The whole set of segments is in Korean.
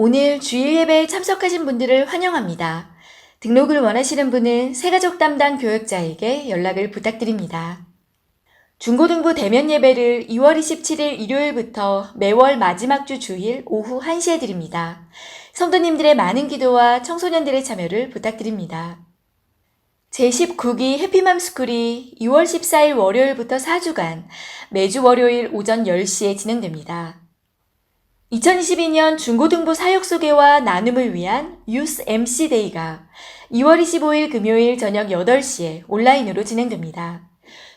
오늘 주일 예배에 참석하신 분들을 환영합니다. 등록을 원하시는 분은 새가족 담당 교역자에게 연락을 부탁드립니다. 중고등부 대면 예배를 2월 27일 일요일부터 매월 마지막 주 주일 오후 1시에 드립니다. 성도님들의 많은 기도와 청소년들의 참여를 부탁드립니다. 제19기 해피맘 스쿨이 2월 14일 월요일부터 4주간 매주 월요일 오전 10시에 진행됩니다. 2022년 중고등부 사역 소개와 나눔을 위한 유스 MC데이가 2월 25일 금요일 저녁 8시에 온라인으로 진행됩니다.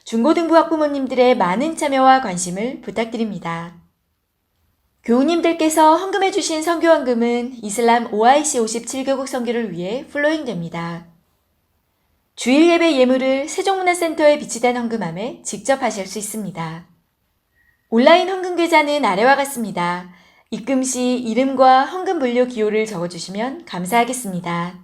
중고등부 학부모님들의 많은 참여와 관심을 부탁드립니다. 교우님들께서 헌금해 주신 선교헌금은 이슬람 OIC 57개국 선교를 위해 플로잉됩니다. 주일 예배 예물을 세종문화센터에 비치된 헌금함에 직접 하실 수 있습니다. 온라인 헌금 계좌는 아래와 같습니다. 입금 시 이름과 헌금 분류 기호를 적어주시면 감사하겠습니다.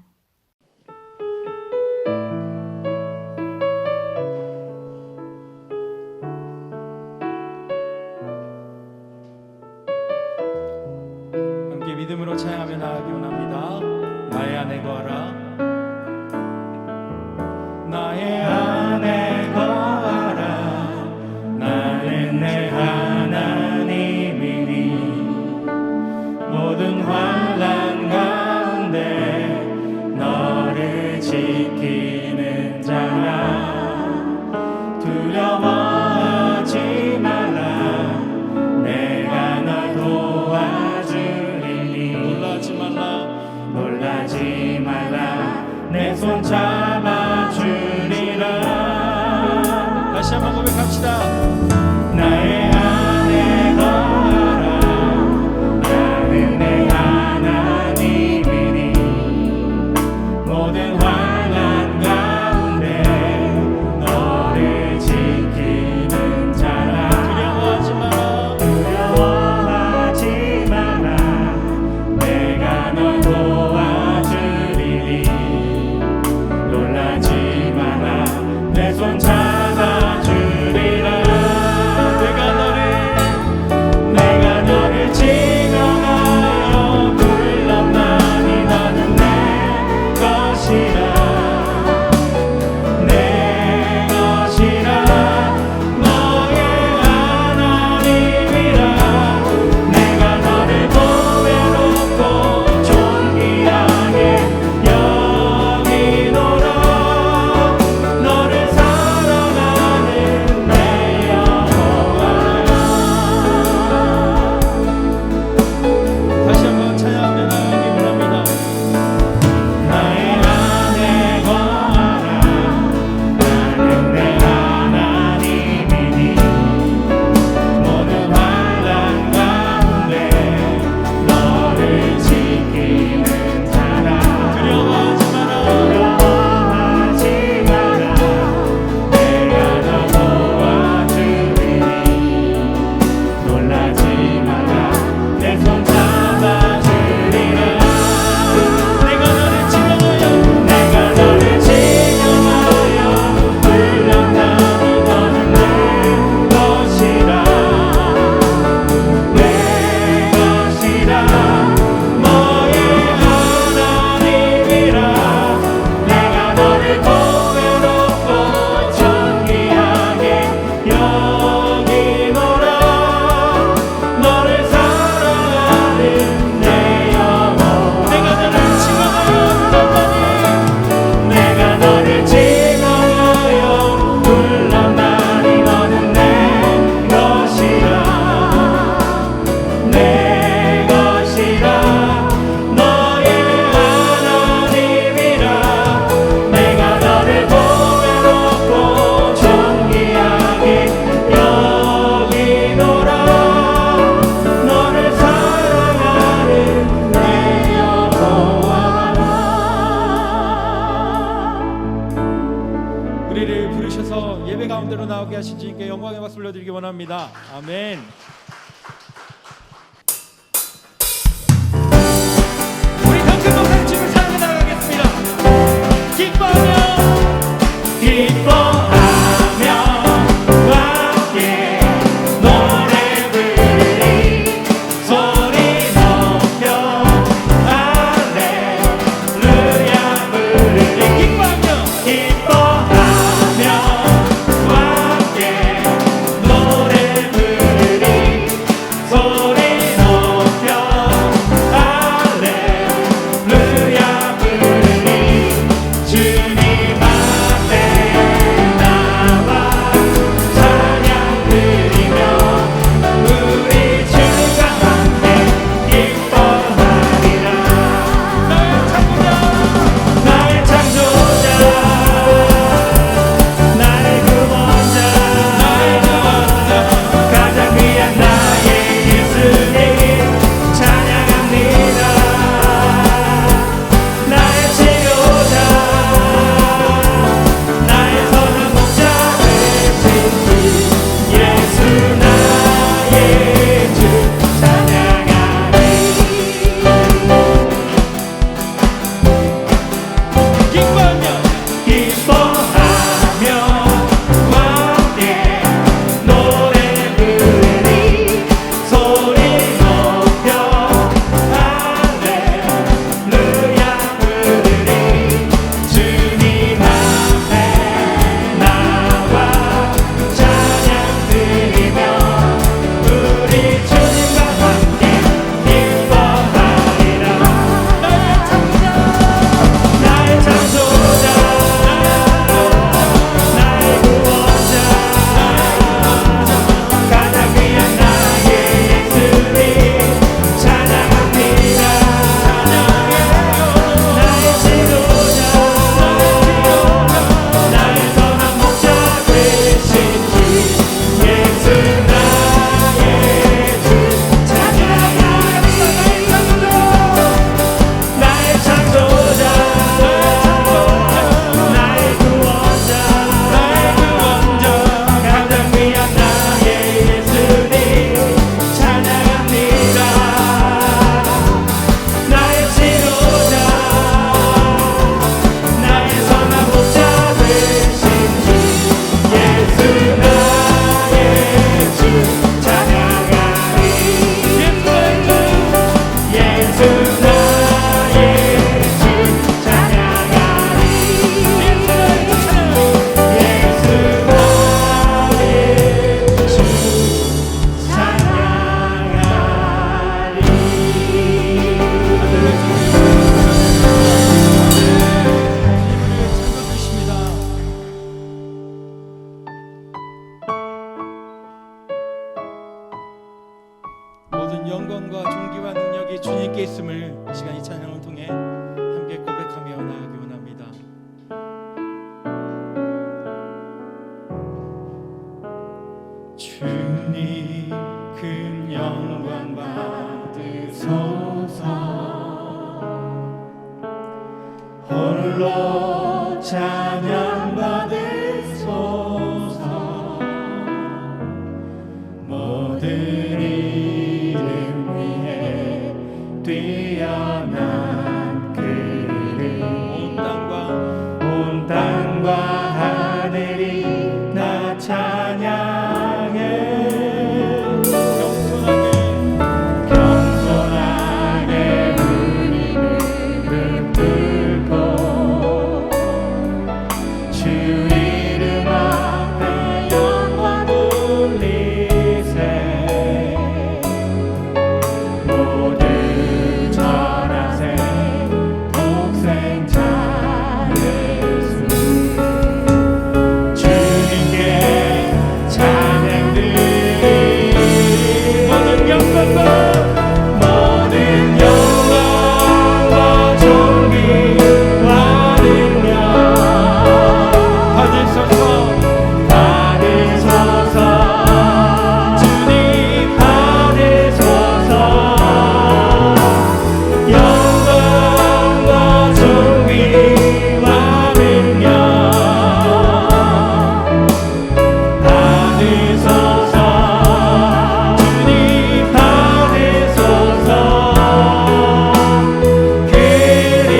함께 믿음으로 찬양하며 나아가기 원합니다. 나의 안에 거하라. 나의 안에 거하라. 나는 내 하나님이니 모든 환난 가운데 너를 지키는 자라. 두려워하지 말라. 내가 널 도와주리니 놀라지 말라. 내 손 잡아주리라. 다시 한번 고백합시다. 나의 안에 거하라. 나는 내 하나님이니 모든 환난 가운데 너를 지키는 자라. 두려워하지 마라. 내가 널 도와주리니 놀라지 마라. 내 손 잡아주리라. 내가 너를 지명하여 불렀나니 너는 내 것이라. 내 것이라. 너의 하나님이라. 내가 너를 보배롭고 존귀하게 여기노라. 너를 사랑하는 내 여호와라. 다시 한번 찬양하며 나아가기 원합니다. 나의 안에 거하라. 나는 내 하나님이니 모든 환난 가운데 너를 지키는 자라. 두려워하지 마라. 내가 너 도와주리니 놀라지 마라. 내 손 잡아주리라. 내가 너를 지명하여 불렀나니 너는 내 것이라. 내 것이라. 너의 하나님이라. 내가 너를 보배롭고 존귀하게 여기노라. 너를 사랑하는 내 영혼. 내가 너를 지명하여 불렀나니 내가 너를 지명하여 불렀나니 너는 내 것이라. 내 것이라. 너의 하나님이라. 내가 너를 보배롭고 존귀하게 여기노라. 너를 사랑하는 내 여호와라. 우리를 부르셔서 예배 가운데로 나오게 하신 주님께 영광의 박수 올려드리기 원합니다. 아멘. 우리 덩큰 목사님 춤을 사랑해 나가겠습니다. 기뻐하며 함께 노래 부르리. 소리 높여 홀로 찬양받으소서. 모든 이름 위에 뛰어난 그 이름, 온 땅과 하늘이 다 찬양해. 겸손하게 우리 무릎 꿇고 주 이름 앞에 영광 돌리세. 모두 절하세. 독생자 예수 주님께 찬양 드리리. 모든 영광과 존귀와 능력 받으소서. 주님 받으소서. 영광과 존귀와 능력 받으소서. 주님 받으소서.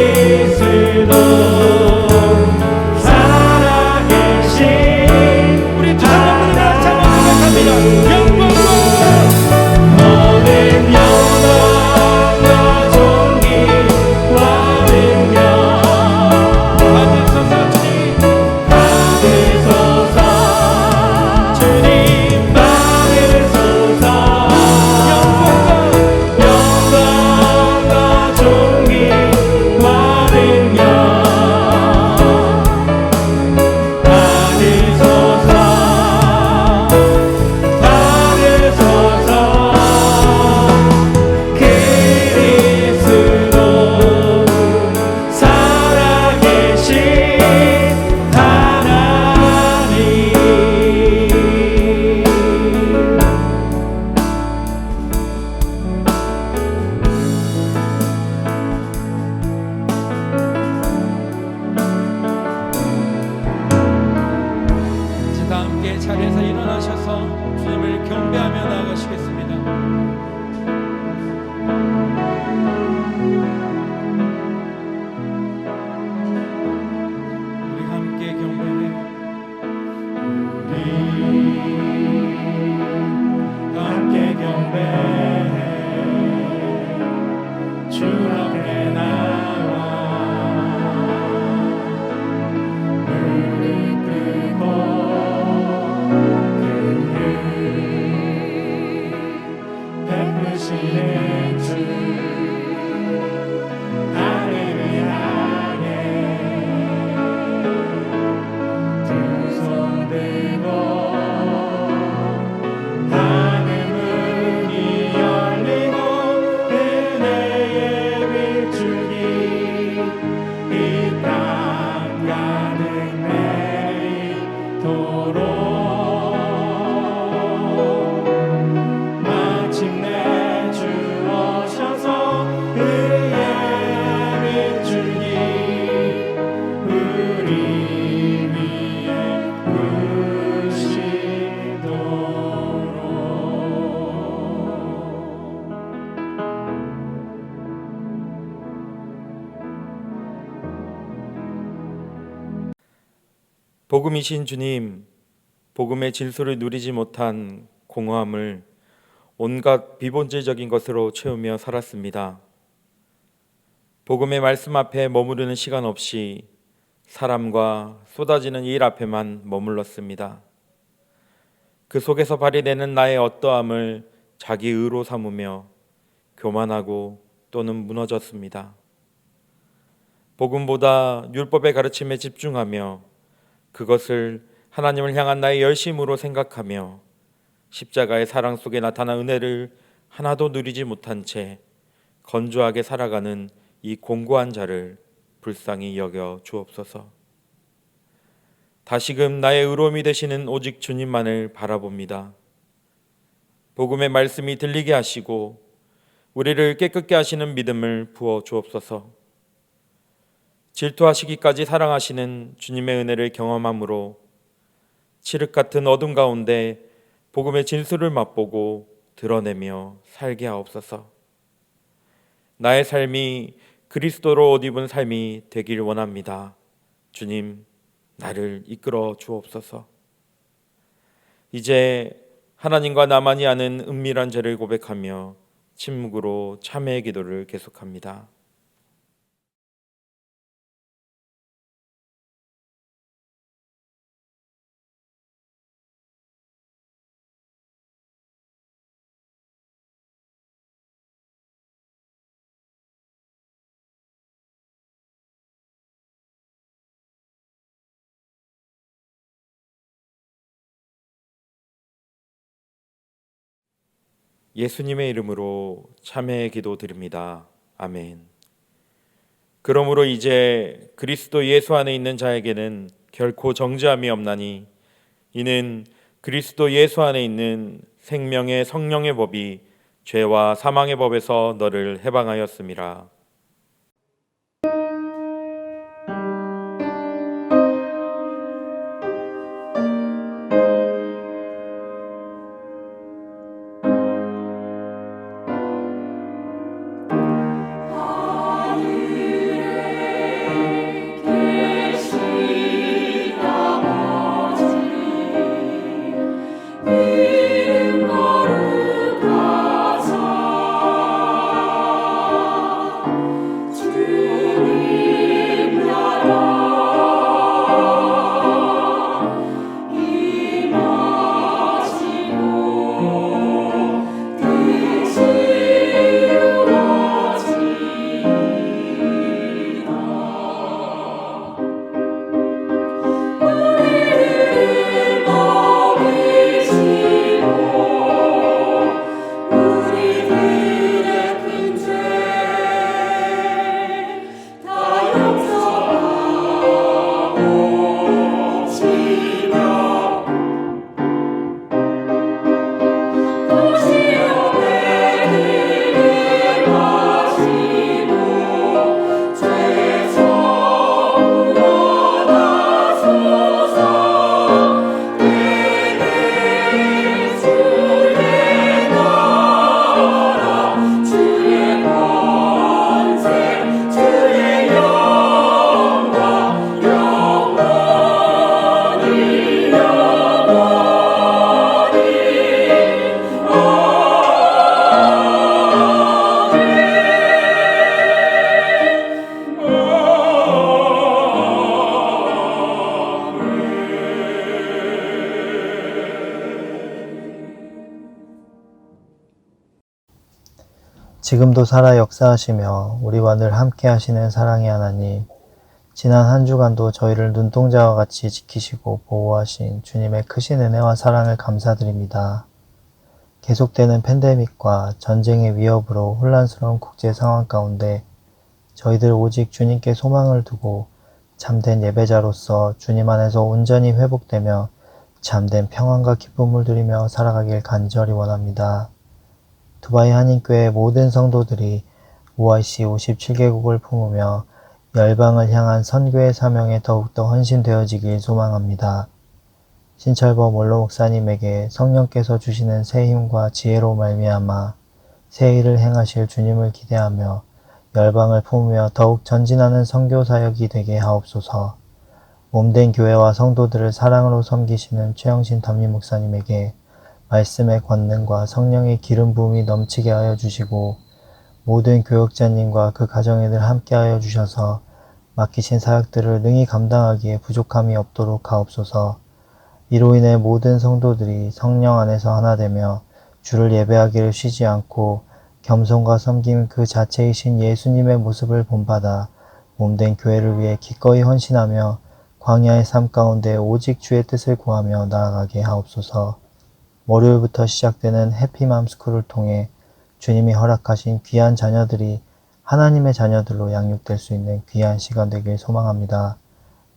그리스도 살아계신 우리 두 사람으로 같이 한번 고백합니다. 모든 영광과 존귀와 능력 받으소서. 주님 받으소서. 영광과 존귀와 능력 받으소서. 그리스도 살아계신 하나님. 자, 다 함께 자리에서 일어나셔서 주님을 경배하며 나아가시겠습니다. 우리 함께 경배해. 우리 함께 경배해. 주 앞에 나와 무릎 꿇고 베푸시는 주 하늘을 향해 두 손 들고 하늘 문이 열리고 은혜의 빛줄기 이 땅 가득 내리도록 마침내 주 오셔서 의의 빛줄기 우리 위에 부으시도록. 복음이신 주님, 복음의 질소를 누리지 못한 공허함을 온갖 비본질적인 것으로 채우며 살았습니다. 복음의 말씀 앞에 머무르는 시간 없이 사람과 쏟아지는 일 앞에만 머물렀습니다. 그 속에서 발휘되는 나의 어떠함을 자기 의로 삼으며 교만하고 또는 무너졌습니다. 복음보다 율법의 가르침에 집중하며 그것을 하나님을 향한 나의 열심으로 생각하며 십자가의 사랑 속에 나타난 은혜를 하나도 누리지 못한 채 건조하게 살아가는 이 공고한 자를 불쌍히 여겨 주옵소서. 다시금 나의 의로움이 되시는 오직 주님만을 바라봅니다. 복음의 말씀이 들리게 하시고 우리를 깨끗게 하시는 믿음을 부어 주옵소서. 질투하시기까지 사랑하시는 주님의 은혜를 경험함으로 칠흑 같은 어둠 가운데 복음의 진수를 맛보고 드러내며 살게 하옵소서. 나의 삶이 그리스도로 옷 입은 삶이 되길 원합니다. 주님, 나를 이끌어 주옵소서. 이제 하나님과 나만이 아는 은밀한 죄를 고백하며 침묵으로 참회의 기도를 계속합니다. 예수님의 이름으로 참회의 기도 드립니다. 아멘. 그러므로 이제 그리스도 예수 안에 있는 자에게는 결코 정죄함이 없나니 이는 그리스도 예수 안에 있는 생명의 성령의 법이 죄와 사망의 법에서 너를 해방하였음이라. 지금도 살아 역사하시며 우리와 늘 함께 하시는 사랑의 하나님, 지난 한 주간도 저희를 눈동자와 같이 지키시고 보호하신 주님의 크신 은혜와 사랑을 감사드립니다. 계속되는 팬데믹과 전쟁의 위협으로 혼란스러운 국제 상황 가운데 저희들 오직 주님께 소망을 두고 참된 예배자로서 주님 안에서 온전히 회복되며 참된 평안과 기쁨을 누리며 살아가길 간절히 원합니다. 두바이 한인교회 모든 성도들이 OIC 57개국을 품으며 열방을 향한 선교의 사명에 더욱더 헌신되어지길 소망합니다. 신철범 원로 목사님에게 성령께서 주시는 새 힘과 지혜로 말미암아 새 일을 행하실 주님을 기대하며 열방을 품으며 더욱 전진하는 선교 사역이 되게 하옵소서. 몸된 교회와 성도들을 사랑으로 섬기시는 최영신 담임 목사님에게 말씀의 권능과 성령의 기름 부음이 넘치게 하여 주시고 모든 교역자님과 그 가정에 늘 함께하여 주셔서 맡기신 사역들을 능히 감당하기에 부족함이 없도록 하옵소서. 이로 인해 모든 성도들이 성령 안에서 하나 되며 주를 예배하기를 쉬지 않고 겸손과 섬김 그 자체이신 예수님의 모습을 본받아 몸된 교회를 위해 기꺼이 헌신하며 광야의 삶 가운데 오직 주의 뜻을 구하며 나아가게 하옵소서. 월요일부터 시작되는 해피맘 스쿨을 통해 주님이 허락하신 귀한 자녀들이 하나님의 자녀들로 양육될 수 있는 귀한 시간 되길 소망합니다.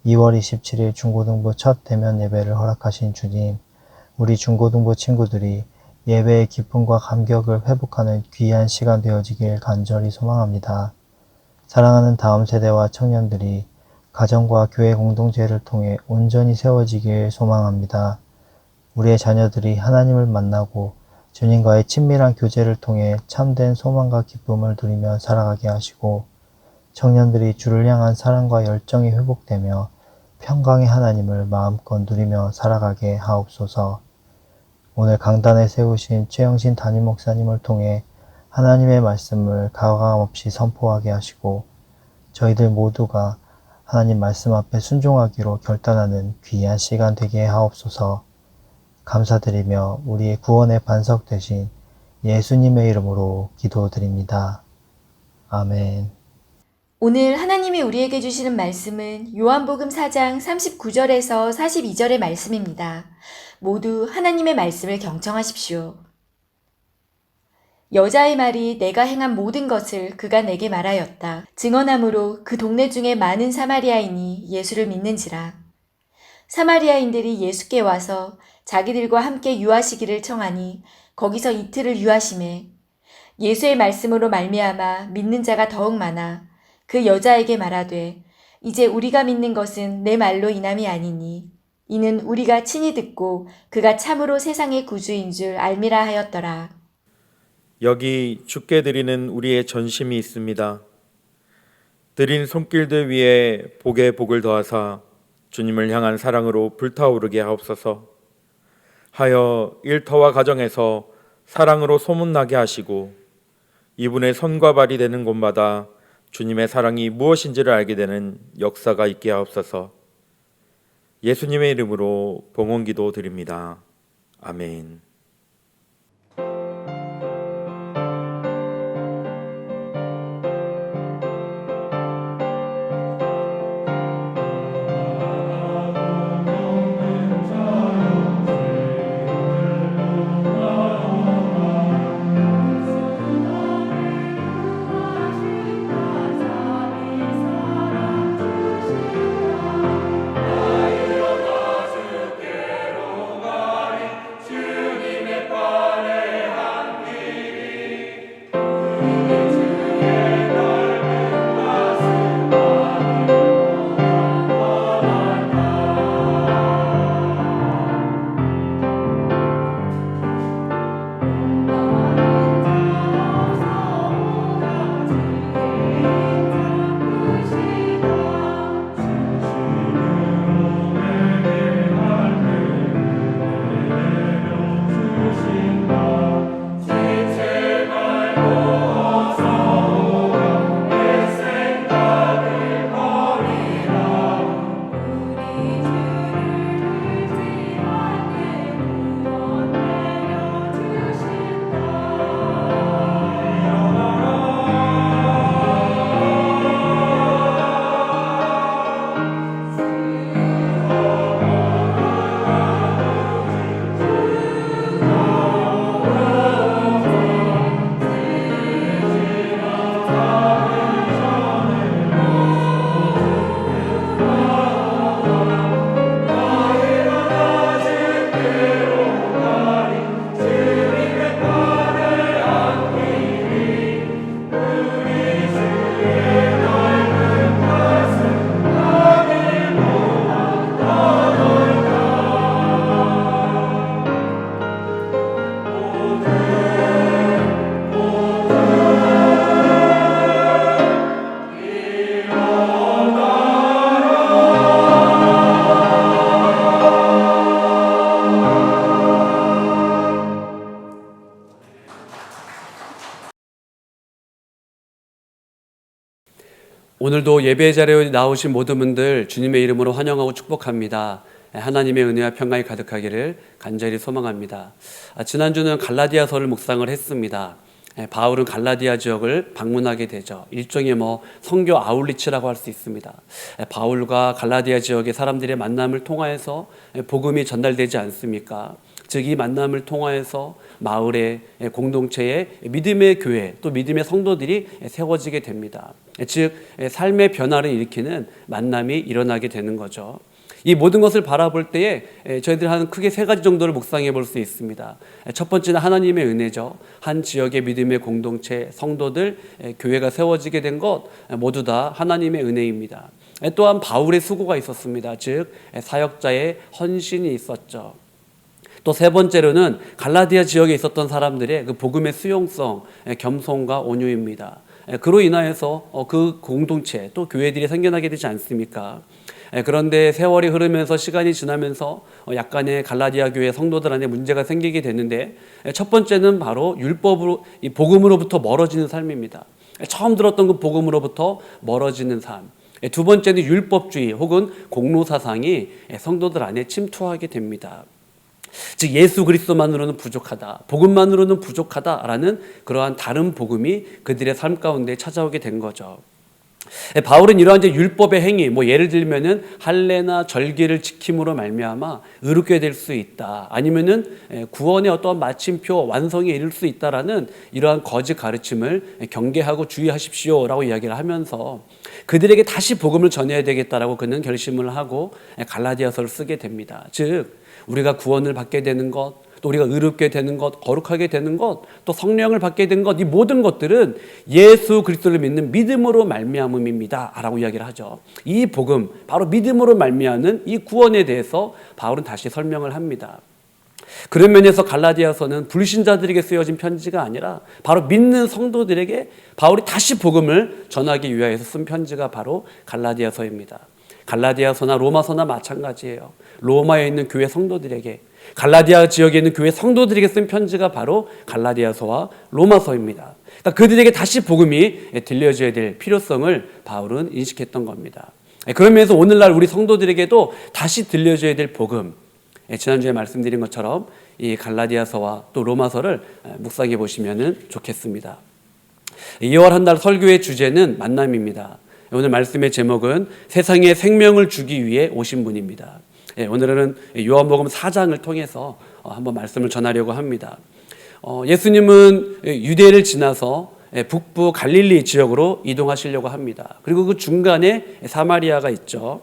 2월 27일 중고등부 첫 대면 예배를 허락하신 주님, 우리 중고등부 친구들이 예배의 기쁨과 감격을 회복하는 귀한 시간 되어지길 간절히 소망합니다. 사랑하는 다음 세대와 청년들이 가정과 교회 공동체를 통해 온전히 세워지길 소망합니다. 우리의 자녀들이 하나님을 만나고 주님과의 친밀한 교제를 통해 참된 소망과 기쁨을 누리며 살아가게 하시고, 청년들이 주를 향한 사랑과 열정이 회복되며 평강의 하나님을 마음껏 누리며 살아가게 하옵소서. 오늘 강단에 세우신 최영신 담임 목사님을 통해 하나님의 말씀을 가감없이 선포하게 하시고, 저희들 모두가 하나님 말씀 앞에 순종하기로 결단하는 귀한 시간 되게 하옵소서. 감사드리며 우리의 구원의 반석 되신 예수님의 이름으로 기도드립니다. 아멘. 오늘 하나님이 우리에게 주시는 말씀은 요한복음 4장 39절에서 42절의 말씀입니다. 모두 하나님의 말씀을 경청하십시오. 여자의 말이 내가 행한 모든 것을 그가 내게 말하였다. 증언함으로 그 동네 중에 많은 사마리아인이 예수를 믿는지라. 사마리아인들이 예수께 와서 자기들과 함께 유하시기를 청하니 거기서 이틀을 유하심에 예수의 말씀으로 말미암아 믿는 자가 더욱 많아 그 여자에게 말하되 이제 우리가 믿는 것은 내 말로 인함이 아니니 이는 우리가 친히 듣고 그가 참으로 세상의 구주인 줄 알미라 하였더라. 여기 주께 드리는 우리의 전심이 있습니다. 드린 손길들 위에 복에 복을 더하사 주님을 향한 사랑으로 불타오르게 하옵소서. 하여 일터와 가정에서 사랑으로 소문나게 하시고 이분의 손과 발이 되는 곳마다 주님의 사랑이 무엇인지를 알게 되는 역사가 있게 하옵소서. 예수님의 이름으로 봉헌기도 드립니다. 아멘. 오늘도 예배 자리에 나오신 모든 분들 주님의 이름으로 환영하고 축복합니다. 하나님의 은혜와 평강이 가득하기를 간절히 소망합니다. 지난주는 갈라디아서를 묵상을 했습니다. 바울은 갈라디아 지역을 방문하게 되죠. 일종의 선교 아울리치라고 할 수 있습니다. 바울과 갈라디아 지역의 사람들의 만남을 통하여서 복음이 전달되지 않습니까? 즉 이 만남을 통하여서 마을의 공동체의 믿음의 교회 또 믿음의 성도들이 세워지게 됩니다. 즉 삶의 변화를 일으키는 만남이 일어나게 되는 거죠. 이 모든 것을 바라볼 때에 저희들 한 크게 세 가지 정도를 묵상해 볼 수 있습니다. 첫 번째는 하나님의 은혜죠. 한 지역의 믿음의 공동체, 성도들, 교회가 세워지게 된 것 모두 다 하나님의 은혜입니다. 또한 바울의 수고가 있었습니다. 즉 사역자의 헌신이 있었죠. 또 세 번째로는 갈라디아 지역에 있었던 사람들의 그 복음의 수용성, 겸손과 온유입니다. 그로 인하여서 그 공동체 또 교회들이 생겨나게 되지 않습니까? 그런데 세월이 흐르면서 시간이 지나면서 약간의 갈라디아 교회 성도들 안에 문제가 생기게 되는데, 첫 번째는 바로 율법으로, 이 복음으로부터 멀어지는 삶입니다. 처음 들었던 그 복음으로부터 멀어지는 삶. 두 번째는 율법주의 혹은 공로사상이 성도들 안에 침투하게 됩니다. 즉 예수 그리스도만으로는 부족하다, 복음만으로는 부족하다라는 그러한 다른 복음이 그들의 삶 가운데 찾아오게 된 거죠. 바울은 이러한 이제 율법의 행위, 예를 들면은 할례나 절기를 지킴으로 말미암아 의롭게 될 수 있다, 아니면은 구원의 어떠한 마침표 완성에 이를 수 있다라는 이러한 거짓 가르침을 경계하고 주의하십시오라고 이야기를 하면서 그들에게 다시 복음을 전해야 되겠다라고 그는 결심을 하고 갈라디아서를 쓰게 됩니다. 즉 우리가 구원을 받게 되는 것, 또 우리가 의롭게 되는 것, 거룩하게 되는 것, 또 성령을 받게 된 것, 이 모든 것들은 예수 그리스도를 믿는 믿음으로 말미암음입니다 라고 이야기를 하죠. 이 복음, 바로 믿음으로 말미암는 이 구원에 대해서 바울은 다시 설명을 합니다. 그런 면에서 갈라디아서는 불신자들에게 쓰여진 편지가 아니라 바로 믿는 성도들에게 바울이 다시 복음을 전하기 위하여서 쓴 편지가 바로 갈라디아서입니다. 갈라디아서나 로마서나 마찬가지예요. 로마에 있는 교회 성도들에게, 갈라디아 지역에 있는 교회 성도들에게 쓴 편지가 바로 갈라디아서와 로마서입니다. 그러니까 그들에게 다시 복음이 들려줘야 될 필요성을 바울은 인식했던 겁니다. 그런 면에서 오늘날 우리 성도들에게도 다시 들려줘야 될 복음, 지난주에 말씀드린 것처럼 이 갈라디아서와 또 로마서를 묵상해 보시면 좋겠습니다. 2월 한 달 설교의 주제는 만남입니다. 오늘 말씀의 제목은 세상에 생명을 주기 위해 오신 분입니다. 오늘은 요한복음 4장을 통해서 한번 말씀을 전하려고 합니다. 예수님은 유대를 지나서 북부 갈릴리 지역으로 이동하시려고 합니다. 그리고 그 중간에 사마리아가 있죠.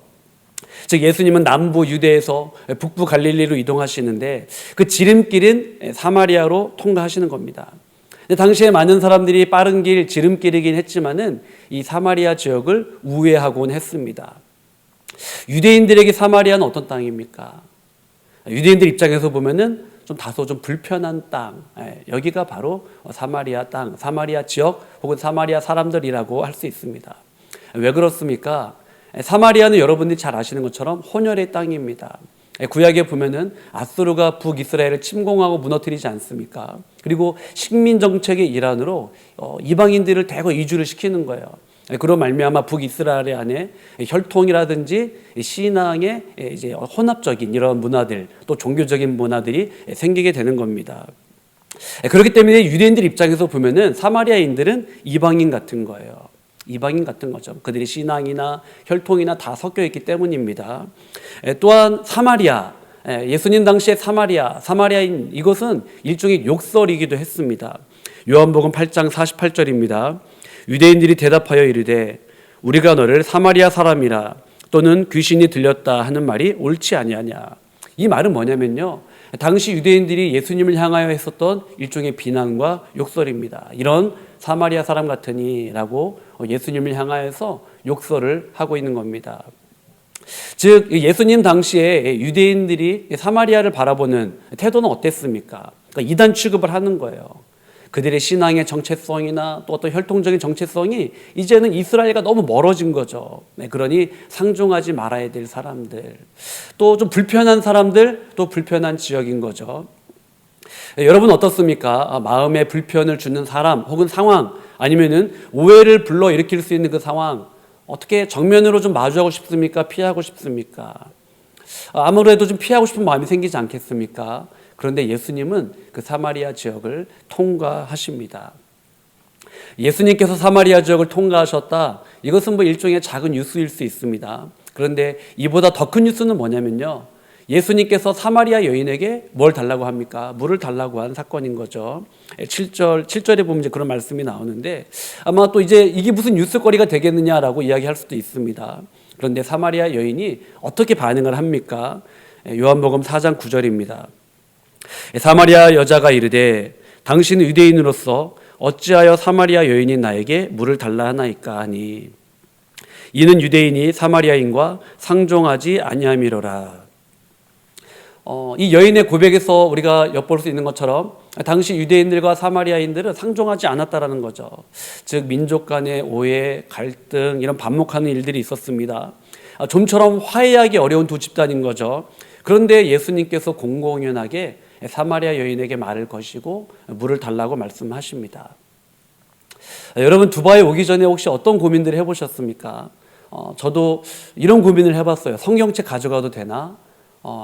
즉 예수님은 남부 유대에서 북부 갈릴리로 이동하시는데 그 지름길은 사마리아로 통과하시는 겁니다. 당시에 많은 사람들이 빠른 길, 지름길이긴 했지만은 이 사마리아 지역을 우회하곤 했습니다. 유대인들에게 사마리아는 어떤 땅입니까? 유대인들 입장에서 보면은 다소 불편한 땅, 여기가 바로 사마리아 땅, 사마리아 지역 혹은 사마리아 사람들이라고 할 수 있습니다. 왜 그렇습니까? 사마리아는 여러분들이 잘 아시는 것처럼 혼혈의 땅입니다. 구약에 보면은 아수르가 북이스라엘을 침공하고 무너뜨리지 않습니까? 그리고 식민 정책의 일환으로 이방인들을 대거 이주를 시키는 거예요. 그로 말미암아 북이스라엘 안에 혈통이라든지 신앙의 이제 혼합적인 이런 문화들, 또 종교적인 문화들이 생기게 되는 겁니다. 그렇기 때문에 유대인들 입장에서 보면은 사마리아인들은 이방인 같은 거예요. 이방인 같은 거죠. 그들의 신앙이나 혈통이나 다 섞여 있기 때문입니다. 또한 사마리아, 예수님 당시에 사마리아인 이것은 일종의 욕설이기도 했습니다. 요한복음 8장 48절입니다. 유대인들이 대답하여 이르되 우리가 너를 사마리아 사람이라 또는 귀신이 들렸다 하는 말이 옳지 아니하냐. 이 말은 뭐냐면요, 당시 유대인들이 예수님을 향하여 했었던 일종의 비난과 욕설입니다. 이런 사마리아 사람 같으니라고 예수님을 향하여서 욕설을 하고 있는 겁니다. 즉 예수님 당시에 유대인들이 사마리아를 바라보는 태도는 어땠습니까? 그러니까 이단 취급을 하는 거예요. 그들의 신앙의 정체성이나 또 어떤 혈통적인 정체성이 이제는 이스라엘과 너무 멀어진 거죠. 그러니 상종하지 말아야 될 사람들, 또 좀 불편한 사람들, 또 불편한 지역인 거죠. 여러분 어떻습니까? 마음에 불편을 주는 사람 혹은 상황, 아니면은 오해를 불러일으킬 수 있는 그 상황, 어떻게 정면으로 좀 마주하고 싶습니까? 피하고 싶습니까? 아무래도 좀 피하고 싶은 마음이 생기지 않겠습니까? 그런데 예수님은 그 사마리아 지역을 통과하십니다. 예수님께서 사마리아 지역을 통과하셨다. 이것은 일종의 작은 뉴스일 수 있습니다. 그런데 이보다 더 큰 뉴스는 뭐냐면요, 예수님께서 사마리아 여인에게 뭘 달라고 합니까? 물을 달라고 한 사건인 거죠. 7절에 보면 이제 그런 말씀이 나오는데 아마 또 이제 이게 무슨 뉴스거리가 되겠느냐라고 이야기할 수도 있습니다. 그런데 사마리아 여인이 어떻게 반응을 합니까? 요한복음 4장 9절입니다. 사마리아 여자가 이르되 당신은 유대인으로서 어찌하여 사마리아 여인이 나에게 물을 달라 하나이까 하니 이는 유대인이 사마리아인과 상종하지 아니함이로라. 이 여인의 고백에서 우리가 엿볼 수 있는 것처럼 당시 유대인들과 사마리아인들은 상종하지 않았다라는 거죠. 즉 민족 간의 오해, 갈등 이런 반목하는 일들이 있었습니다. 좀처럼 화해하기 어려운 두 집단인 거죠. 그런데 예수님께서 공공연하게 사마리아 여인에게 말을 거시고 물을 달라고 말씀하십니다. 여러분 두바이 오기 전에 혹시 어떤 고민들을 해보셨습니까? 저도 이런 고민을 해봤어요. 성경책 가져가도 되나?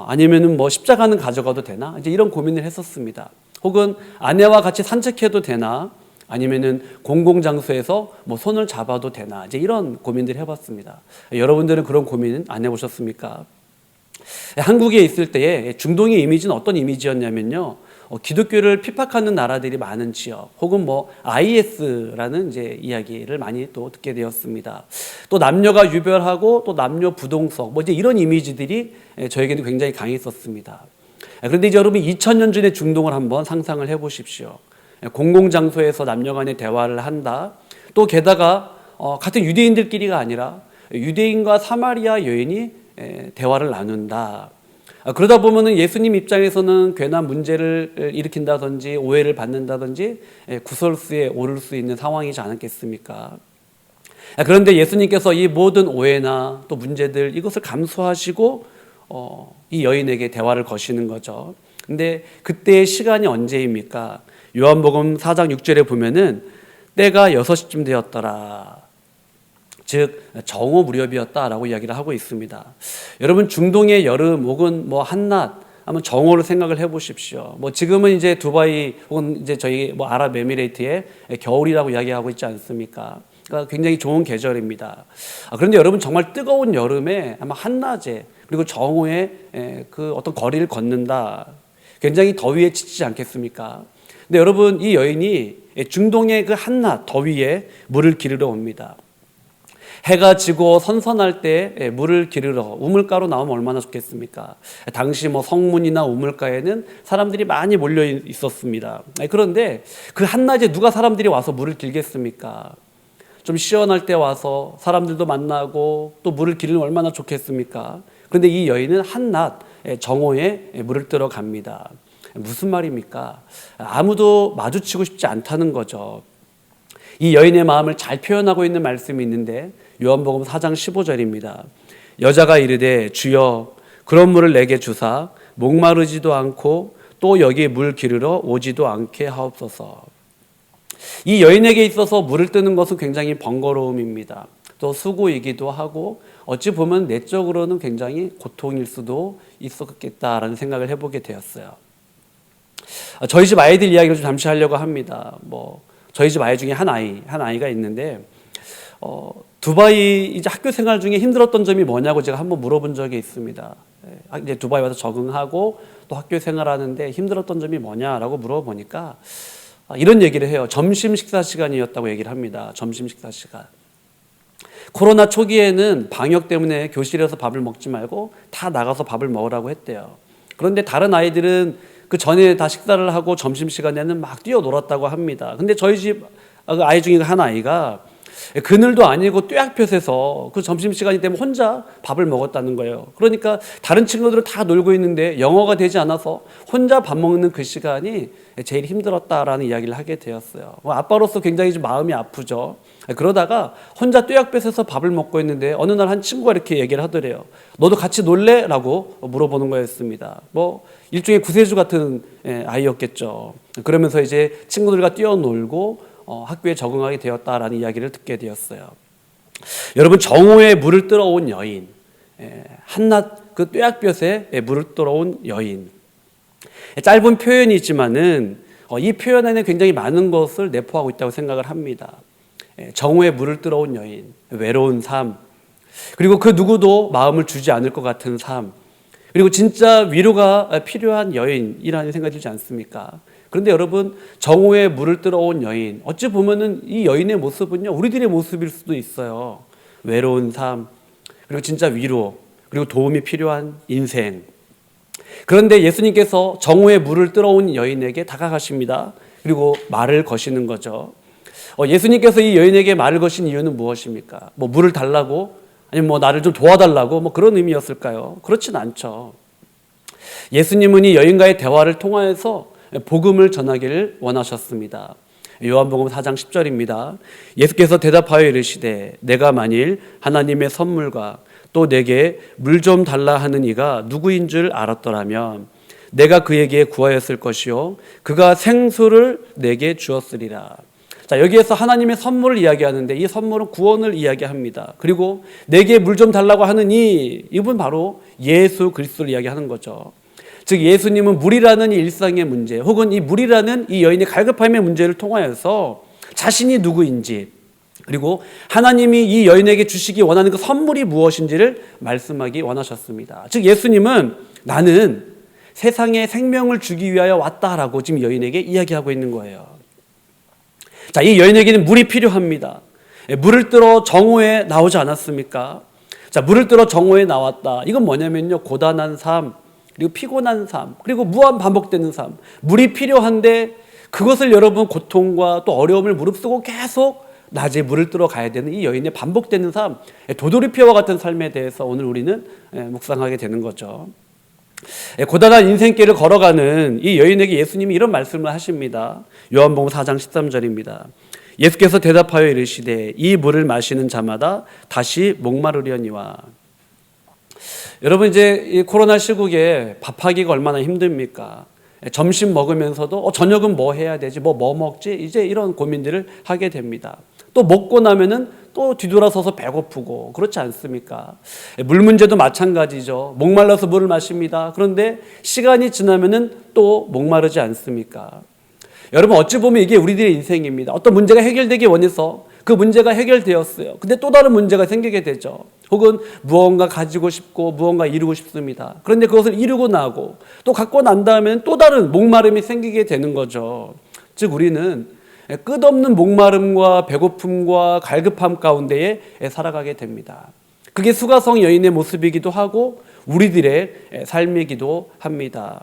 아니면은 뭐 십자가는 가져가도 되나? 이제 이런 고민을 했었습니다. 혹은 아내와 같이 산책해도 되나? 아니면은 공공장소에서 뭐 손을 잡아도 되나? 이제 이런 고민들을 해봤습니다. 여러분들은 그런 고민은 안 해보셨습니까? 한국에 있을 때에 중동의 이미지는 어떤 이미지였냐면요. 기독교를 핍박하는 나라들이 많은 지역, 혹은 뭐 IS라는 이제 이야기를 많이 또 듣게 되었습니다. 또 남녀가 유별하고 또 남녀 부동석, 뭐 이제 이런 이미지들이 저에게는 굉장히 강했었습니다. 그런데 이제 여러분 2000년 전의 중동을 한번 상상을 해보십시오. 공공장소에서 남녀 간의 대화를 한다. 또 게다가 같은 유대인들끼리가 아니라 유대인과 사마리아 여인이 대화를 나눈다. 그러다 보면은 예수님 입장에서는 괜한 문제를 일으킨다든지 오해를 받는다든지 구설수에 오를 수 있는 상황이지 않았겠습니까? 그런데 예수님께서 이 모든 오해나 또 문제들 이것을 감수하시고 이 여인에게 대화를 거시는 거죠. 근데 그때의 시간이 언제입니까? 요한복음 4장 6절에 보면은 때가 6시쯤 되었더라. 즉 정오 무렵이었다라고 이야기를 하고 있습니다. 여러분 중동의 여름 혹은 뭐 한낮 한번 정오를 생각을 해보십시오. 뭐 지금은 이제 두바이 혹은 이제 저희 뭐 아랍에미레이트의 겨울이라고 이야기하고 있지 않습니까? 그러니까 굉장히 좋은 계절입니다. 그런데 여러분 정말 뜨거운 여름에 아마 한낮에 그리고 정오에 그 어떤 거리를 걷는다. 굉장히 더위에 지치지 않겠습니까? 근데 여러분 이 여인이 중동의 그 한낮 더위에 물을 기르러 옵니다. 해가 지고 선선할 때 물을 기르러 우물가로 나오면 얼마나 좋겠습니까? 당시 뭐 성문이나 우물가에는 사람들이 많이 몰려 있었습니다. 그런데 그 한낮에 누가 사람들이 와서 물을 길겠습니까? 좀 시원할 때 와서 사람들도 만나고 또 물을 기르면 얼마나 좋겠습니까? 그런데 이 여인은 한낮 정오에 물을 뜨러 갑니다. 무슨 말입니까? 아무도 마주치고 싶지 않다는 거죠. 이 여인의 마음을 잘 표현하고 있는 말씀이 있는데 요한복음 4장 15절입니다. 여자가 이르되 주여 그런 물을 내게 주사 목마르지도 않고 또 여기에 물 기르러 오지도 않게 하옵소서. 이 여인에게 있어서 물을 뜨는 것은 굉장히 번거로움입니다. 또 수고이기도 하고 어찌 보면 내적으로는 굉장히 고통일 수도 있었겠다라는 생각을 해보게 되었어요. 저희 집 아이들 이야기를 좀 잠시 하려고 합니다. 저희 집 아이 중에 한 아이가 있는데 두바이 이제 학교 생활 중에 힘들었던 점이 뭐냐고 제가 한번 물어본 적이 있습니다. 이제 두바이 와서 적응하고 또 학교 생활하는데 힘들었던 점이 뭐냐라고 물어보니까 이런 얘기를 해요. 점심 식사 시간이었다고 얘기를 합니다. 점심 식사 시간. 코로나 초기에는 방역 때문에 교실에서 밥을 먹지 말고 다 나가서 밥을 먹으라고 했대요. 그런데 다른 아이들은 그 전에 다 식사를 하고 점심시간에는 막 뛰어놀았다고 합니다. 근데 저희 집 아이 중에 한 아이가 그늘도 아니고 뙤약볕에서 그 점심시간이 되면 혼자 밥을 먹었다는 거예요. 그러니까 다른 친구들은 다 놀고 있는데 영어가 되지 않아서 혼자 밥 먹는 그 시간이 제일 힘들었다라는 이야기를 하게 되었어요. 아빠로서 굉장히 좀 마음이 아프죠. 그러다가 혼자 뙤약볕에서 밥을 먹고 있는데 어느 날 한 친구가 이렇게 얘기를 하더래요. 너도 같이 놀래? 라고 물어보는 거였습니다. 일종의 구세주 같은 아이였겠죠. 그러면서 이제 친구들과 뛰어놀고 학교에 적응하게 되었다라는 이야기를 듣게 되었어요. 여러분 정오에 물을 뜨러온 여인, 한낮 그 뙤약볕에 물을 뜨러온 여인. 짧은 표현이지만은 이 표현 안에 굉장히 많은 것을 내포하고 있다고 생각을 합니다. 정오에 물을 뜨러온 여인, 외로운 삶, 그리고 그 누구도 마음을 주지 않을 것 같은 삶, 그리고 진짜 위로가 필요한 여인이라는 생각이 들지 않습니까? 그런데 여러분 정오에 물을 뜨러온 여인, 어찌 보면은 이 여인의 모습은요 우리들의 모습일 수도 있어요. 외로운 삶, 그리고 진짜 위로, 그리고 도움이 필요한 인생. 그런데 예수님께서 정오에 물을 뜨러온 여인에게 다가가십니다. 그리고 말을 거시는 거죠. 예수님께서 이 여인에게 말을 거신 이유는 무엇입니까? 뭐 물을 달라고? 아니면 뭐 나를 좀 도와달라고? 뭐 그런 의미였을까요? 그렇진 않죠. 예수님은 이 여인과의 대화를 통하여서 복음을 전하기를 원하셨습니다. 요한복음 4장 10절입니다. 예수께서 대답하여 이르시되 내가 만일 하나님의 선물과 또 내게 물 좀 달라 하는 이가 누구인 줄 알았더라면 내가 그에게 구하였을 것이요 그가 생수를 내게 주었으리라. 자, 여기에서 하나님의 선물을 이야기하는데 이 선물은 구원을 이야기합니다. 그리고 내게 물 좀 달라고 하는 이분 바로 예수 그리스도를 이야기하는 거죠. 즉 예수님은 물이라는 이 일상의 문제 혹은 이 물이라는 이 여인의 갈급함의 문제를 통하여서 자신이 누구인지 그리고 하나님이 이 여인에게 주시기 원하는 그 선물이 무엇인지를 말씀하기 원하셨습니다. 즉 예수님은 나는 세상에 생명을 주기 위하여 왔다라고 지금 여인에게 이야기하고 있는 거예요. 자, 이 여인에게는 물이 필요합니다. 물을 뜨러 정오에 나오지 않았습니까? 자, 물을 뜨러 정오에 나왔다. 이건 뭐냐면요, 고단한 삶, 그리고 피곤한 삶, 그리고 무한 반복되는 삶. 물이 필요한데 그것을 여러분 고통과 또 어려움을 무릅쓰고 계속 낮에 물을 뜨러 가야 되는 이 여인의 반복되는 삶, 도돌이표와 같은 삶에 대해서 오늘 우리는 묵상하게 되는 거죠. 고단한 인생길을 걸어가는 이 여인에게 예수님이 이런 말씀을 하십니다. 요한복음 4장 13절입니다. 예수께서 대답하여 이르시되 이 물을 마시는 자마다 다시 목마르려니와. 여러분 이제 이 코로나 시국에 밥하기가 얼마나 힘듭니까? 점심 먹으면서도 저녁은 뭐 해야 되지? 뭐 먹지? 이제 이런 고민들을 하게 됩니다. 또 먹고 나면은 또 뒤돌아서서 배고프고 그렇지 않습니까? 물 문제도 마찬가지죠. 목말라서 물을 마십니다. 그런데 시간이 지나면은 또 목마르지 않습니까? 여러분 어찌 보면 이게 우리들의 인생입니다. 어떤 문제가 해결되기 원해서 그 문제가 해결되었어요. 근데 또 다른 문제가 생기게 되죠. 혹은 무언가 가지고 싶고 무언가 이루고 싶습니다. 그런데 그것을 이루고 나고 또 갖고 난 다음에는 또 다른 목마름이 생기게 되는 거죠. 즉 우리는 끝없는 목마름과 배고픔과 갈급함 가운데에 살아가게 됩니다. 그게 수가성 여인의 모습이기도 하고 우리들의 삶이기도 합니다.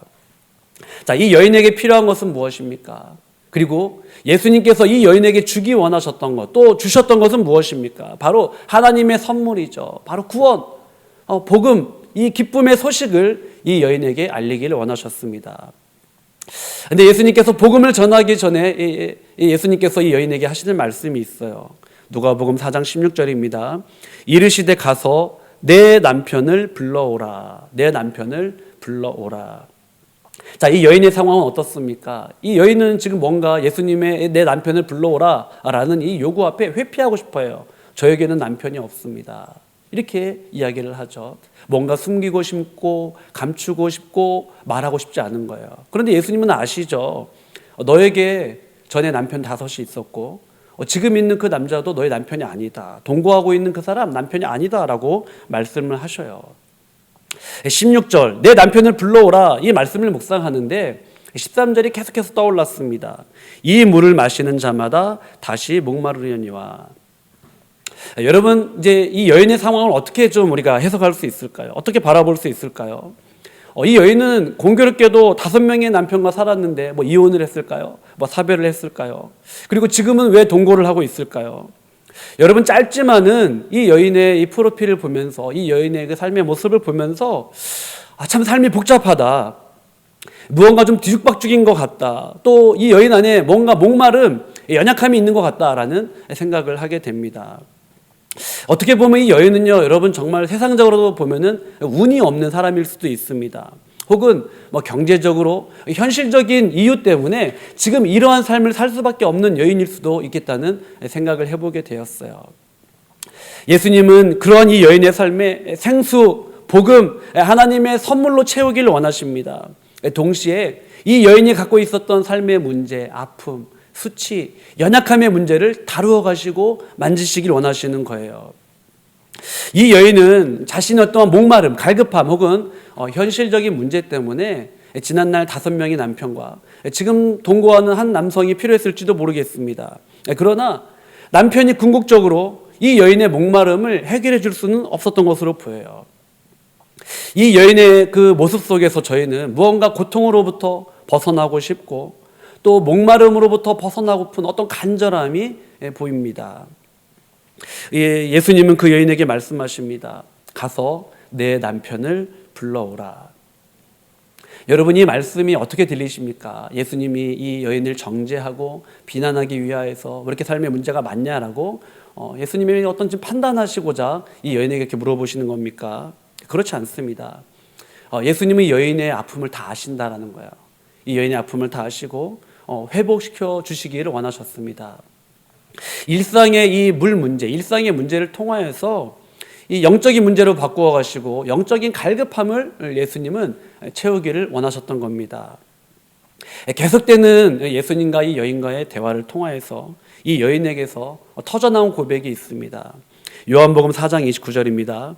자, 이 여인에게 필요한 것은 무엇입니까? 그리고 예수님께서 이 여인에게 주기 원하셨던 것, 또 주셨던 것은 무엇입니까? 바로 하나님의 선물이죠. 바로 구원, 복음, 이 기쁨의 소식을 이 여인에게 알리기를 원하셨습니다. 근데 예수님께서 복음을 전하기 전에 예수님께서 이 여인에게 하시는 말씀이 있어요. 누가복음 4장 16절입니다. 이르시되 가서 내 남편을 불러오라. 내 남편을 불러오라. 자, 이 여인의 상황은 어떻습니까? 이 여인은 지금 뭔가 예수님의 내 남편을 불러오라 라는 이 요구 앞에 회피하고 싶어요. 저에게는 남편이 없습니다. 이렇게 이야기를 하죠. 뭔가 숨기고 싶고 감추고 싶고 말하고 싶지 않은 거예요. 그런데 예수님은 아시죠. 너에게 전에 남편 5이 있었고 지금 있는 그 남자도 너의 남편이 아니다. 동거하고 있는 그 사람 남편이 아니다 라고 말씀을 하셔요. 16절 내 남편을 불러오라 이 말씀을 묵상하는데 13절이 계속해서 떠올랐습니다. 이 물을 마시는 자마다 다시 목마르려니와. 여러분 이제 이 여인의 상황을 어떻게 좀 우리가 해석할 수 있을까요? 어떻게 바라볼 수 있을까요? 이 여인은 공교롭게도 5명의 남편과 살았는데 뭐 이혼을 했을까요? 뭐 사별을 했을까요? 그리고 지금은 왜 동거를 하고 있을까요? 여러분 짧지만은 이 여인의 이 프로필을 보면서 이 여인의 그 삶의 모습을 보면서 참 삶이 복잡하다. 무언가 좀 뒤죽박죽인 것 같다. 또 이 여인 안에 뭔가 목마름, 연약함이 있는 것 같다라는 생각을 하게 됩니다. 어떻게 보면 이 여인은요, 여러분 정말 세상적으로 보면은 운이 없는 사람일 수도 있습니다. 혹은 뭐 경제적으로 현실적인 이유 때문에 지금 이러한 삶을 살 수밖에 없는 여인일 수도 있겠다는 생각을 해보게 되었어요. 예수님은 그러한 이 여인의 삶에 생수, 복음, 하나님의 선물로 채우기를 원하십니다. 동시에 이 여인이 갖고 있었던 삶의 문제, 아픔, 수치, 연약함의 문제를 다루어 가시고 만지시길 원하시는 거예요. 이 여인은 자신의 어떠한 목마름, 갈급함 혹은 현실적인 문제 때문에 지난날 5명의 남편과 지금 동거하는 한 남성이 필요했을지도 모르겠습니다. 그러나 남편이 궁극적으로 이 여인의 목마름을 해결해 줄 수는 없었던 것으로 보여요. 이 여인의 그 모습 속에서 저희는 무언가 고통으로부터 벗어나고 싶고 또 목마름으로부터 벗어나고픈 어떤 간절함이 보입니다. 예수님은 그 여인에게 말씀하십니다. 가서 내 남편을 불러오라. 여러분, 이 말씀이 어떻게 들리십니까? 예수님이 이 여인을 정죄하고 비난하기 위하여서 왜 이렇게 삶에 문제가 많냐라고 예수님이 어떤 좀 판단하시고자 이 여인에게 이렇게 물어보시는 겁니까? 그렇지 않습니다. 예수님은 여인의 아픔을 다 아신다라는 거예요. 이 여인의 아픔을 다 아시고 회복시켜 주시기를 원하셨습니다. 일상의 이 물 문제, 일상의 문제를 통하여서 이 영적인 문제로 바꾸어 가시고 영적인 갈급함을 예수님은 채우기를 원하셨던 겁니다. 계속되는 예수님과 이 여인과의 대화를 통하여서 이 여인에게서 터져나온 고백이 있습니다. 요한복음 4장 29절입니다.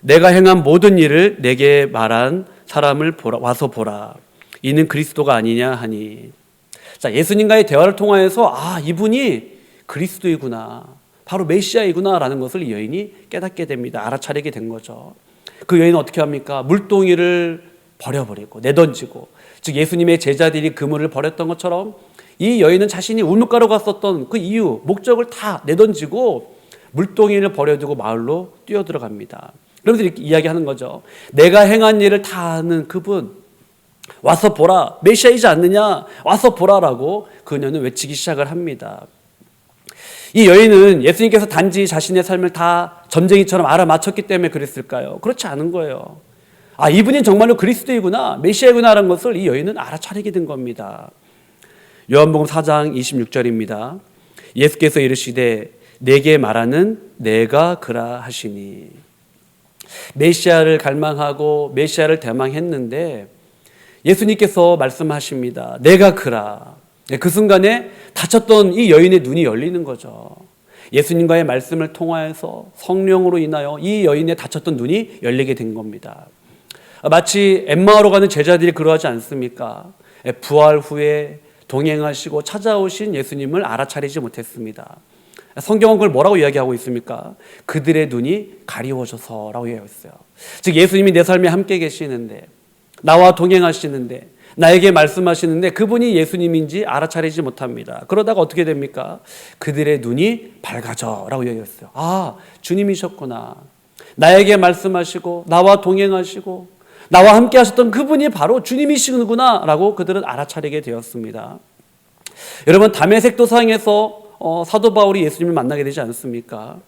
내가 행한 모든 일을 내게 말한 사람을 와서 보라. 이는 그리스도가 아니냐 하니. 자, 예수님과의 대화를 통하여서 이분이 그리스도이구나, 바로 메시아이구나라는 것을 이 여인이 깨닫게 됩니다. 알아차리게 된 거죠. 그 여인은 어떻게 합니까? 물동이를 버려버리고 내던지고, 즉 예수님의 제자들이 그물을 버렸던 것처럼 이 여인은 자신이 우물가로 갔었던 그 이유, 목적을 다 내던지고 물동이를 버려두고 마을로 뛰어들어갑니다. 그러면서 이렇게 이야기하는 거죠. 내가 행한 일을 다 아는 그분, 와서 보라, 메시아이지 않느냐, 와서 보라라고 그녀는 외치기 시작을 합니다. 이 여인은 예수님께서 단지 자신의 삶을 다 점쟁이처럼 알아맞혔기 때문에 그랬을까요? 그렇지 않은 거예요. 이분이 정말로 그리스도이구나, 메시아이구나라는 것을 이 여인은 알아차리게 된 겁니다. 요한복음 4장 26절입니다. 예수께서 이르시되 내게 말하는 내가 그라 하시니. 메시아를 갈망하고 메시아를 대망했는데 예수님께서 말씀하십니다. 내가 그라. 그 순간에 닫혔던 이 여인의 눈이 열리는 거죠. 예수님과의 말씀을 통하여서 성령으로 인하여 이 여인의 닫혔던 눈이 열리게 된 겁니다. 마치 엠마오로 가는 제자들이 그러하지 않습니까? 부활 후에 동행하시고 찾아오신 예수님을 알아차리지 못했습니다. 성경은 그걸 뭐라고 이야기하고 있습니까? 그들의 눈이 가리워져서라고 이야기했어요. 즉 예수님이 내 삶에 함께 계시는데, 나와 동행하시는데, 나에게 말씀하시는데 그분이 예수님인지 알아차리지 못합니다. 그러다가 어떻게 됩니까? 그들의 눈이 밝아져라고 이야기했어요. 주님이셨구나. 나에게 말씀하시고 나와 동행하시고 나와 함께 하셨던 그분이 바로 주님이시구나 라고 그들은 알아차리게 되었습니다. 여러분, 담에색 도상에서 사도 바울이 예수님을 만나게 되지 않습니까?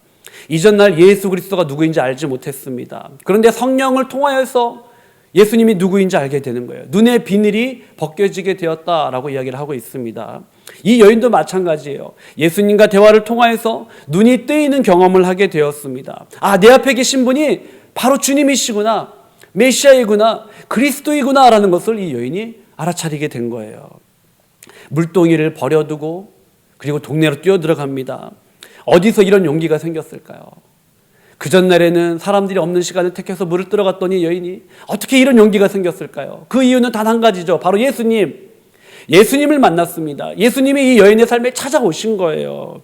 이전날 예수 그리스도가 누구인지 알지 못했습니다. 그런데 성령을 통하여서 예수님이 누구인지 알게 되는 거예요. 눈의 비늘이 벗겨지게 되었다라고 이야기를 하고 있습니다. 이 여인도 마찬가지예요. 예수님과 대화를 통하여서 눈이 뜨이는 경험을 하게 되었습니다. 내 앞에 계신 분이 바로 주님이시구나, 메시아이구나, 그리스도이구나 라는 것을 이 여인이 알아차리게 된 거예요. 물동이를 버려두고 그리고 동네로 뛰어들어갑니다. 어디서 이런 용기가 생겼을까요? 그 전날에는 사람들이 없는 시간을 택해서 물을 들어갔더니 여인이 어떻게 이런 용기가 생겼을까요? 그 이유는 단 한 가지죠. 바로 예수님을 만났습니다. 예수님이 이 여인의 삶에 찾아오신 거예요.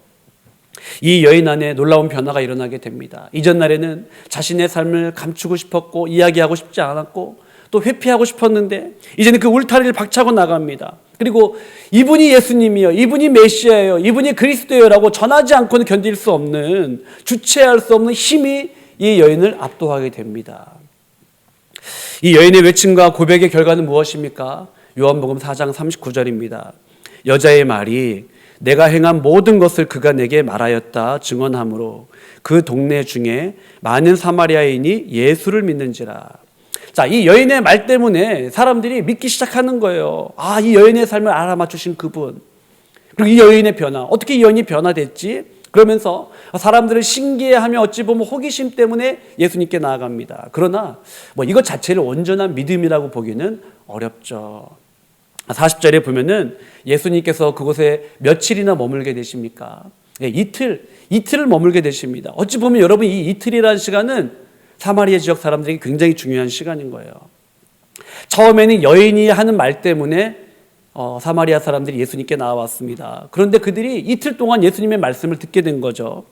이 여인 안에 놀라운 변화가 일어나게 됩니다. 이전날에는 자신의 삶을 감추고 싶었고 이야기하고 싶지 않았고 또 회피하고 싶었는데 이제는 그 울타리를 박차고 나갑니다. 그리고 이분이 예수님이요, 이분이 메시아예요, 이분이 그리스도예요 라고 전하지 않고는 견딜 수 없는, 주체할 수 없는 힘이 이 여인을 압도하게 됩니다. 이 여인의 외침과 고백의 결과는 무엇입니까? 요한복음 4장 39절입니다. 여자의 말이 내가 행한 모든 것을 그가 내게 말하였다 증언하므로 그 동네 중에 많은 사마리아인이 예수를 믿는지라. 자, 이 여인의 말 때문에 사람들이 믿기 시작하는 거예요. 이 여인의 삶을 알아맞추신 그분. 그리고 이 여인의 변화. 어떻게 이 여인이 변화됐지? 그러면서 사람들을 신기해하며 어찌 보면 호기심 때문에 예수님께 나아갑니다. 그러나 이것 자체를 온전한 믿음이라고 보기는 어렵죠. 40절에 보면은 예수님께서 그곳에 며칠이나 머물게 되십니까? 이틀을 머물게 되십니다. 어찌 보면 여러분 이 이틀이라는 시간은 사마리아 지역 사람들에게 굉장히 중요한 시간인 거예요. 처음에는 여인이 하는 말 때문에 사마리아 사람들이 예수님께 나와왔습니다. 그런데 그들이 이틀 동안 예수님의 말씀을 듣게 된 거죠.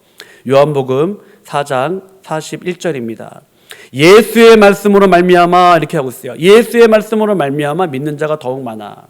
요한복음 4장 41절입니다. 예수의 말씀으로 말미암아 이렇게 하고 있어요. 예수의 말씀으로 말미암아 믿는 자가 더욱 많아.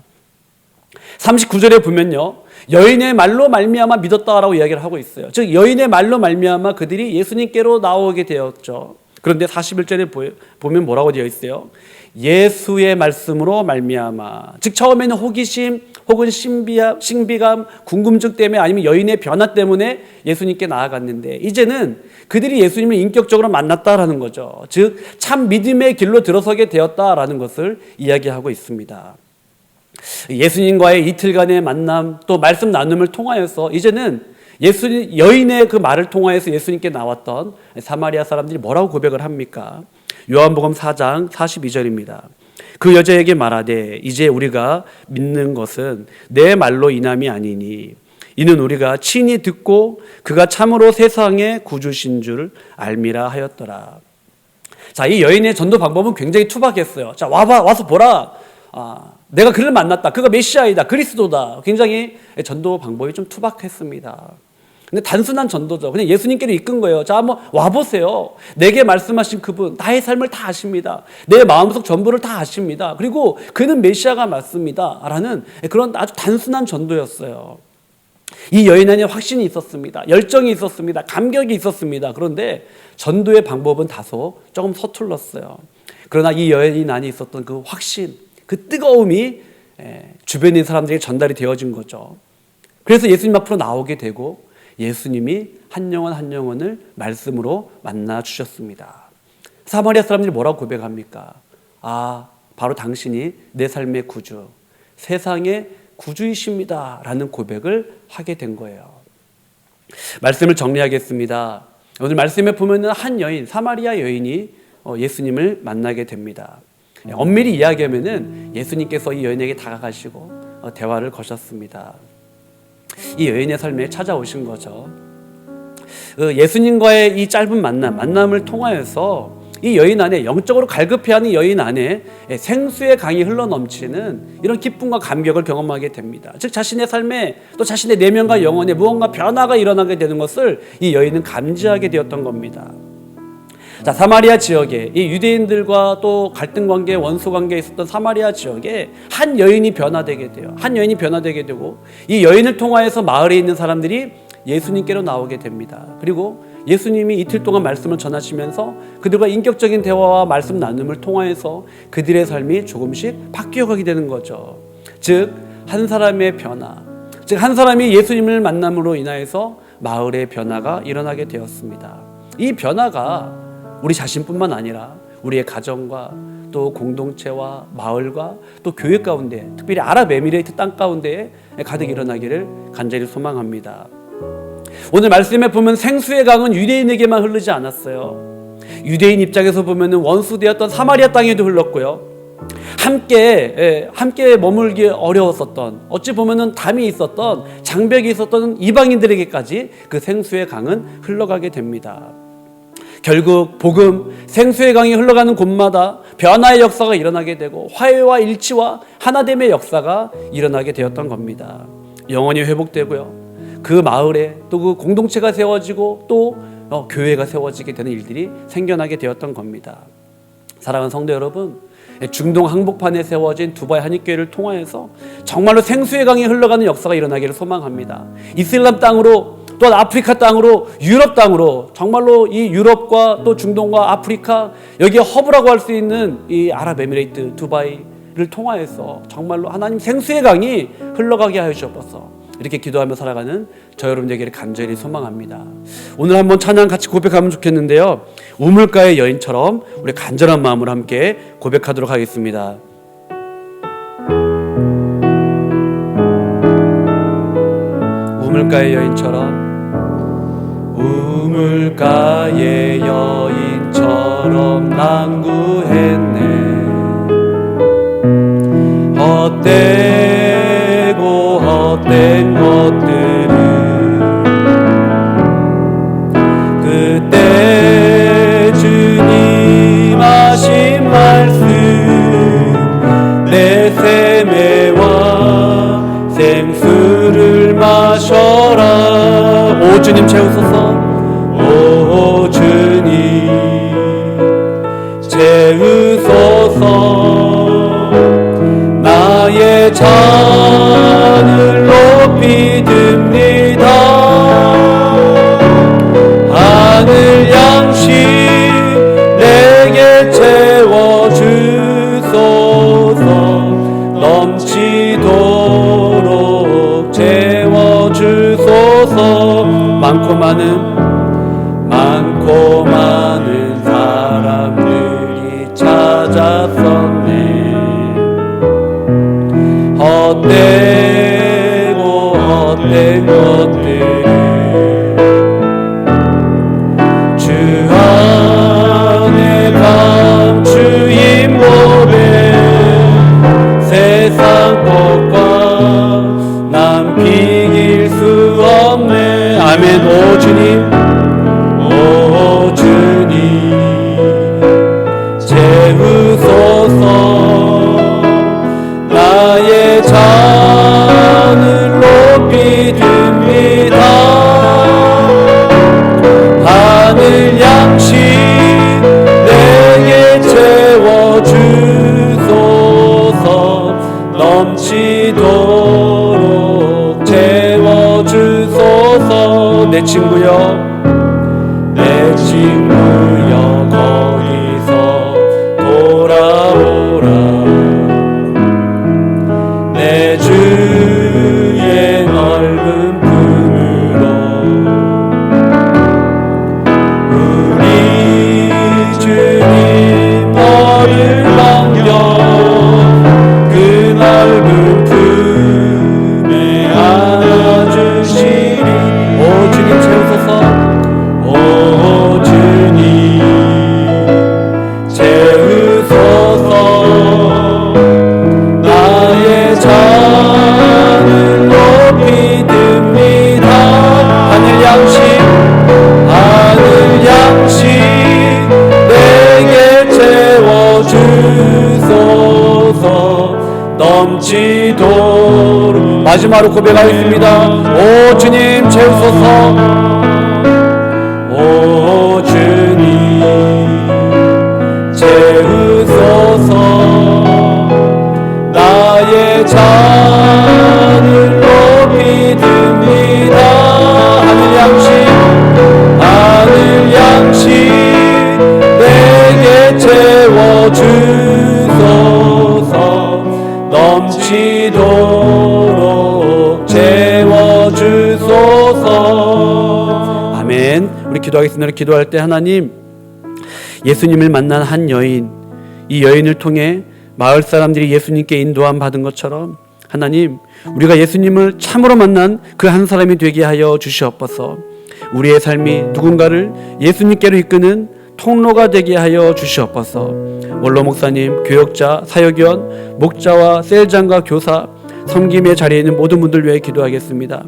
39절에 보면요, 여인의 말로 말미암아 믿었다라고 이야기를 하고 있어요. 즉 여인의 말로 말미암아 그들이 예수님께로 나오게 되었죠. 그런데 41절에 보면 뭐라고 되어 있어요? 예수의 말씀으로 말미암아. 즉 처음에는 호기심 혹은 신비감, 궁금증 때문에 아니면 여인의 변화 때문에 예수님께 나아갔는데 이제는 그들이 예수님을 인격적으로 만났다라는 거죠. 즉 참 믿음의 길로 들어서게 되었다라는 것을 이야기하고 있습니다. 예수님과의 이틀간의 만남 또 말씀 나눔을 통하여서 이제는 여인의 그 말을 통하여서 예수님께 나왔던 사마리아 사람들이 뭐라고 고백을 합니까? 요한복음 4장 42절입니다. 그 여자에게 말하되 이제 우리가 믿는 것은 내 말로 인함이 아니니 이는 우리가 친히 듣고 그가 참으로 세상의 구주신 줄 알미라 하였더라. 자, 이 여인의 전도 방법은 굉장히 투박했어요. 자, 와서 보라. 내가 그를 만났다. 그가 메시아이다. 그리스도다. 굉장히 전도 방법이 좀 투박했습니다. 근데 단순한 전도죠. 그냥 예수님께로 이끈 거예요. 자, 한번 와보세요. 내게 말씀하신 그분, 나의 삶을 다 아십니다. 내 마음속 전부를 다 아십니다. 그리고 그는 메시아가 맞습니다. 라는 그런 아주 단순한 전도였어요. 이 여인 안에 확신이 있었습니다. 열정이 있었습니다. 감격이 있었습니다. 그런데 전도의 방법은 다소 조금 서툴렀어요. 그러나 이 여인 안에 있었던 그 확신, 그 뜨거움이 주변의 사람들에게 전달이 되어진 거죠. 그래서 예수님 앞으로 나오게 되고 예수님이 한 영혼 한 영혼을 말씀으로 만나 주셨습니다. 사마리아 사람들이 뭐라고 고백합니까? 바로 당신이 내 삶의 구주, 세상의 구주이십니다 라는 고백을 하게 된 거예요. 말씀을 정리하겠습니다. 오늘 말씀에 보면은 한 여인, 사마리아 여인이 예수님을 만나게 됩니다. 엄밀히 이야기하면은 예수님께서 이 여인에게 다가가시고 대화를 거셨습니다. 이 여인의 삶에 찾아오신 거죠. 예수님과의 이 짧은 만남을 통하여서 이 여인 안에 영적으로 갈급해하는 여인 안에 생수의 강이 흘러넘치는 이런 기쁨과 감격을 경험하게 됩니다. 즉 자신의 삶에 또 자신의 내면과 영혼에 무언가 변화가 일어나게 되는 것을 이 여인은 감지하게 되었던 겁니다. 자, 사마리아 지역에 이 유대인들과 또 갈등 관계, 원수 관계에 있었던 사마리아 지역에 한 여인이 변화되게 돼요. 한 여인이 변화되게 되고 이 여인을 통하여서 마을에 있는 사람들이 예수님께로 나오게 됩니다. 그리고 예수님이 이틀 동안 말씀을 전하시면서 그들과 인격적인 대화와 말씀 나눔을 통하여서 그들의 삶이 조금씩 바뀌어가게 되는 거죠. 즉 한 사람의 변화, 즉 한 사람이 예수님을 만남으로 인하여서 마을의 변화가 일어나게 되었습니다. 이 변화가 우리 자신뿐만 아니라 우리의 가정과 또 공동체와 마을과 또 교회 가운데, 특별히 아랍에미레이트 땅 가운데에 가득 일어나기를 간절히 소망합니다. 오늘 말씀에 보면 생수의 강은 유대인에게만 흐르지 않았어요. 유대인 입장에서 보면 원수되었던 사마리아 땅에도 흘렀고요. 함께 머물기 어려웠었던, 어찌 보면 담이 있었던, 장벽이 있었던 이방인들에게까지 그 생수의 강은 흘러가게 됩니다. 결국 복음, 생수의 강이 흘러가는 곳마다 변화의 역사가 일어나게 되고 화해와 일치와 하나됨의 역사가 일어나게 되었던 겁니다. 영혼이 회복되고요. 그 마을에 또 그 공동체가 세워지고 또 교회가 세워지게 되는 일들이 생겨나게 되었던 겁니다. 사랑하는 성도 여러분, 중동 항복판에 세워진 두바이 한인교회를 통하여서 정말로 생수의 강이 흘러가는 역사가 일어나기를 소망합니다. 이슬람 땅으로 또 아프리카 땅으로, 유럽 땅으로, 정말로 이 유럽과 또 중동과 아프리카, 여기에 허브라고 할 수 있는 이 아랍에미레이트 두바이를 통하여서 정말로 하나님 생수의 강이 흘러가게 하여 주옵소서. 이렇게 기도하며 살아가는 저 여러분에게 간절히 소망합니다. 오늘 한번 찬양 같이 고백하면 좋겠는데요, 우물가의 여인처럼 우리 간절한 마음으로 함께 고백하도록 하겠습니다. 우물가의 여인처럼, 우물가의 여인처럼 난 구했네. 헛되고 헛된 것들은 그때 주님 하신 말씀, 내 샘에와 생수를 마셔라. 오 주님 채우소서, 많은 사람들이 찾았었네. 헛된 것들을 주 안에 감추인 법에 세상 것과 난 비길 수 없네. 아멘. 오 주님, 오 주님 채우소서. 나의 잔을 높이 듭니다. 하늘 양식 내게 채워주소서. 넘치도록 채워주소서. 내 친구여, 내 친구여 거기서 돌아오라. 내 주의 넓은 품으로 우리 주님 너를 넘겨 그 넓은 품에 안아주시리. 오 주님 채우소서. 오 주님 채우소서. 나의 잔을 높이 듭니다. 하늘 양식 내게 채워주소서. 넘치도록. 마지막으로 고백하겠습니다. 오 주님 채우소서. 오 주님 채우소서. 나의 잔을 높이 듭니다. 하늘 양식 내게 채워주소서. 넘치도록 채워주소서. 아멘. 우리 기도하겠습니다. 기도할 때 하나님, 예수님을 만난 한 여인, 이 여인을 통해 마을 사람들이 예수님께 인도함 받은 것처럼 하나님, 우리가 예수님을 참으로 만난 그 한 사람이 되게 하여 주시옵소서. 우리의 삶이 누군가를 예수님께로 이끄는 통로가 되게 하여 주시옵소서. 원로 목사님, 교역자, 사역위원, 목자와 셀장과 교사, 섬김의 자리에 있는 모든 분들 위해 기도하겠습니다.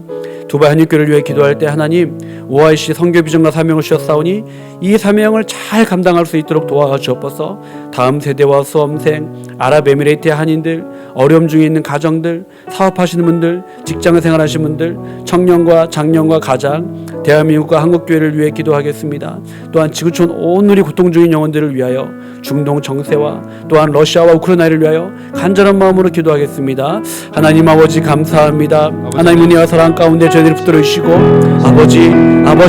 두바이 한일교회를 위해 기도할 때 하나님, OIC 선교 비전과 사명을 주셨사오니 이 사명을 잘 감당할 수 있도록 도와주옵소서. 다음 세대와 수험생, 아랍에미레이트의 한인들, 어려움 중에 있는 가정들, 사업하시는 분들, 직장 생활하시는 분들, 청년과 장년과 가장, 대한민국과 한국교회를 위해 기도하겠습니다. 또한 지구촌 온누리 고통 중인 영혼들을 위하여, 중동 정세와 또한 러시아와 우크라이나를 위하여 간절한 마음으로 기도하겠습니다. 하나님 아버지 감사합니다. 하나님 은혜와 사랑 가운데 저희들을 붙들어 주시고 아버지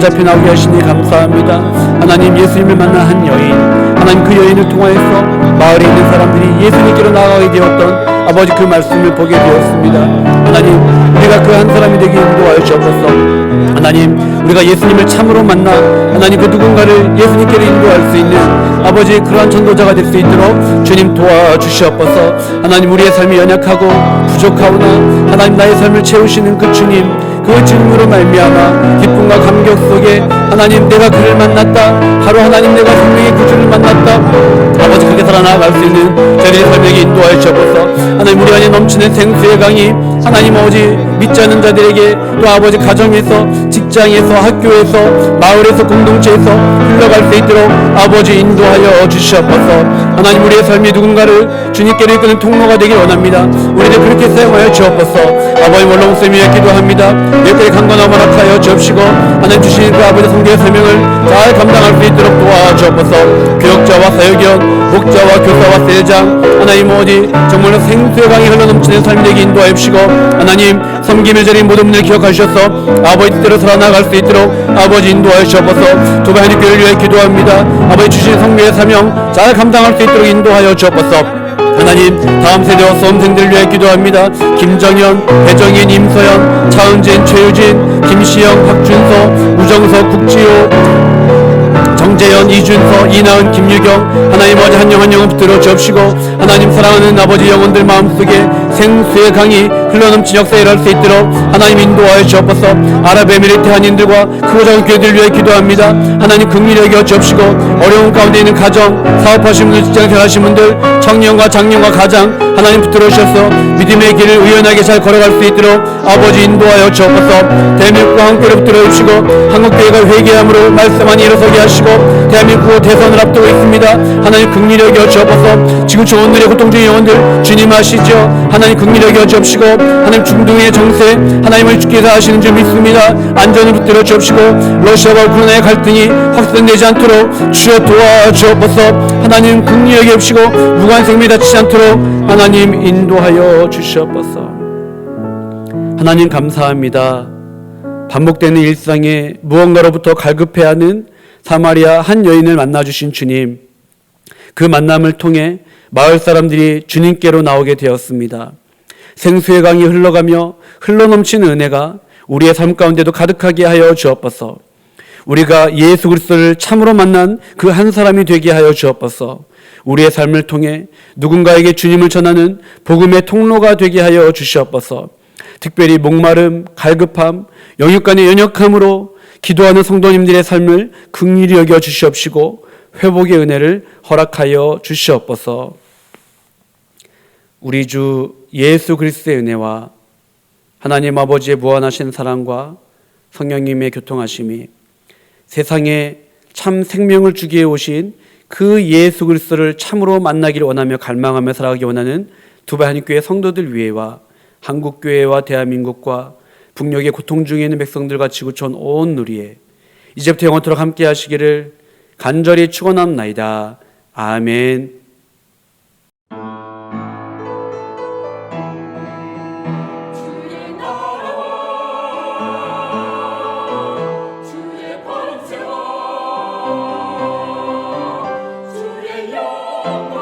앞에 나오게 하시니 감사합니다. 하나님, 예수님을 만난 한 여인, 하나님 그 여인을 통하여서 마을에 있는 사람들이 예수님께로 나아가게 되었던 아버지 그 말씀을 보게 되었습니다. 하나님, 우리가 그 한 사람이 되게 인도하여 주옵소서. 하나님, 우리가 예수님을 참으로 만나 하나님 그 누군가를 예수님께로 인도할 수 있는 아버지 그러한 전도자가 될 수 있도록 주님 도와주시옵소서. 하나님, 우리의 삶이 연약하고 부족하오나 하나님 나의 삶을 채우시는 그 주님, 그 주님으로 말미암아 기쁨과 감격 속에 하나님 내가 그를 만났다, 바로 하나님 내가 생명의 구주를 만났다, 아버지 그렇게 살아나갈 수 있는 저희의 삶에게 인도하여 주옵소서. 하나님, 우리 안에 넘치는 생수의 강이 하나님 아버지 믿지 않는 자들에게 또 아버지 가정에서, 직장에서, 학교에서, 마을에서, 공동체에서 흘러갈 수 있도록 아버지 인도하여 주시옵소서. 하나님, 우리의 삶이 누군가를 주님께로 이끄는 통로가 되길 원합니다. 우리를 그렇게 사용하여 주옵소서. 아버지 원로 목사님 위해 기도합니다. 여기까지 강건하고 허락하여 주옵시고 하나님 주신 그 아버지 성경의 사명을 잘 감당할 수 있도록 도와주옵소서. 교역자와 사역위원, 목자와 교사와 세장, 하나님 아버지 정말로 생수의 강이 흘러넘치는 삶이 되게 인도하여 주시고 하나님 섬김의 자리인 모든 분들 기억하셔서 아버지 뜻대로 살아나갈 수 있도록 아버지 인도하여 주옵소서. 두바이 한일교회를 위해 기도합니다. 아버지 주신 성경의 사명 잘 감당할 수 있도록 인도하여 주옵소서. 하나님, 다음 세대와 수험생들을 위해 기도합니다. 김정현, 배정인, 임서연, 차은진, 최유진, 김시영, 박준서, 우정석, 국지호, 정재현, 이준서, 이나은, 김유경, 하나님 아버지 한 영 한 영을 붙들어 주옵시고, 하나님 사랑하는 아버지 영혼들 마음속에 생수의 강이 흘러넘친 역사에 일할 수 있도록 하나님 인도하여 주옵소서. 아랍에미리트 한인들과 크고 작은 교회들을 위해 기도합니다. 하나님 긍휼히 여겨 주옵시고, 어려운 가운데 있는 가정, 사업하시는 분들, 직장생활 하시는 분들, 청년과 장년과 가장 하나님 붙들어 주셔서 믿음의 길을 의연하게 잘 걸어갈 수 있도록 아버지 인도하여 주옵소서. 대한민국과 한국교회를 붙들어 주시고, 한국교회가 회개함으로 말씀만이 일어서게 하시고, 대한민국 대선을 앞두고 있습니다. 하나님 긍휼히 여겨 주옵소서. 지금 오늘의 고통 중의 영혼들 주님 아시죠? 하나님 긍휼히 여겨 주옵시고, 하나님 중동의 정세 하나님을 주께서 하시는 줄 믿습니다. 안전을 붙들어 주옵시고, 러시아와 우크라이나의 갈등이 확산되지 않도록 주여 도와주옵소서. 하나님 긍휼히 여겨 주시고, 무관생명이 다치지 않도록 하나님 인도하여 주시옵소서. 하나님 감사합니다. 반복되는 일상에 무언가로부터 갈급해하는 사마리아 한 여인을 만나주신 주님, 그 만남을 통해 마을 사람들이 주님께로 나오게 되었습니다. 생수의 강이 흘러가며 흘러넘치는 은혜가 우리의 삶 가운데도 가득하게 하여 주옵소서. 우리가 예수 그리스도를 참으로 만난 그 한 사람이 되게 하여 주옵소서. 우리의 삶을 통해 누군가에게 주님을 전하는 복음의 통로가 되게 하여 주시옵소서. 특별히 목마름, 갈급함, 영육간의 연약함으로 기도하는 성도님들의 삶을 긍휼히 여겨 주시옵시고 회복의 은혜를 허락하여 주시옵소서. 우리 주 예수 그리스도의 은혜와 하나님 아버지의 무한하신 사랑과 성령님의 교통하심이 세상에 참 생명을 주기에 오신 그 예수 그리스도를 참으로 만나기를 원하며 갈망하며 살아가기 원하는 두바이 한인교회 성도들 위에와 한국교회와 대한민국과 북녘의 고통 중에 있는 백성들과 지구촌 온 누리에 이제부터 영원토록 함께 하시기를 간절히 축원합나이다. 아멘. 주의 영광